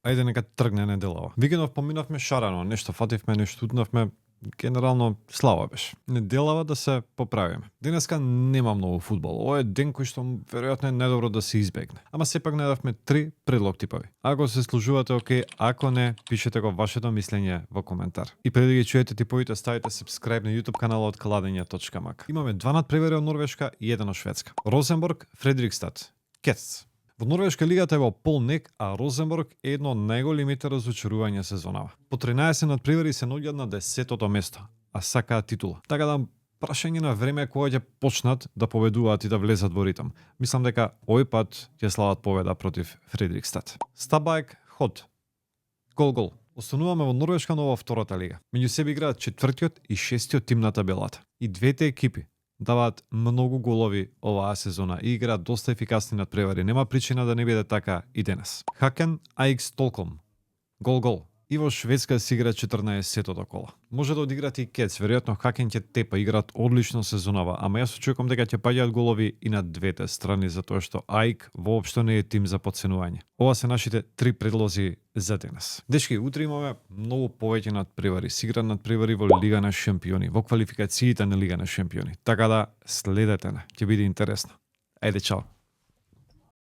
Ајде нека тргне неделава. Викендов поминавме шарано, нешто фативме, нешто утнавме. Генерално слава беше. Неделава да се поправиме. Денеска нема многу фудбал. Ова е ден кој што веројатно е недобро да се избегне. Ама сепак најдавме 3 предлог типави. Ако се служувате окей, ако не, пишете го вашето мислење во коментар. И преди да ги чуете типовите, ставите subscribe на YouTube каналот Кладење.мак. Имаме 2 надпревари од Норвешка и 1 од Шведска. Розенбург, Фредрикстад, Кетс. Во Норвешка лигата е во полнек, а Розенбург е едно од најголемите разочарувања сезонава. По 13 надпревари се наоѓаат на 10-тото место, а сакаат титула. Така да прашање на време кога ќе почнат да победуваат и да влезат во ритм. Мислам дека овој пат ќе слават победа против Фредрикстад. Стабајк, Ход. Гол. Остануваме во Норвешка, но во втората лига. Меѓу себе играат 4-тиот и 6-тиот тим на табелата. И двете екипи даваат многу голови оваа сезона и играат доста ефикасни надпревари. Нема причина да не биде така и денес. Хакен, Ајкс Стоколм. Гол. И во Шведска се игра 14-тото коло. Може да одиграт и Кетс, веројатно Хакен ќе тепа, играат одлично сезонава, ама јас очекувам дека ќе паѓаат голови и на двете страни, затоа што Ајк воопшто не е тим за подценување. Ова се нашите 3 предлози за денес. Дечки, утре имаме многу повеќе надпревари, се играат надпревари во Лига на шампиони, во квалификациите на Лига на шампиони. Така да следете не, ќе биде интересно. Ајде, чао.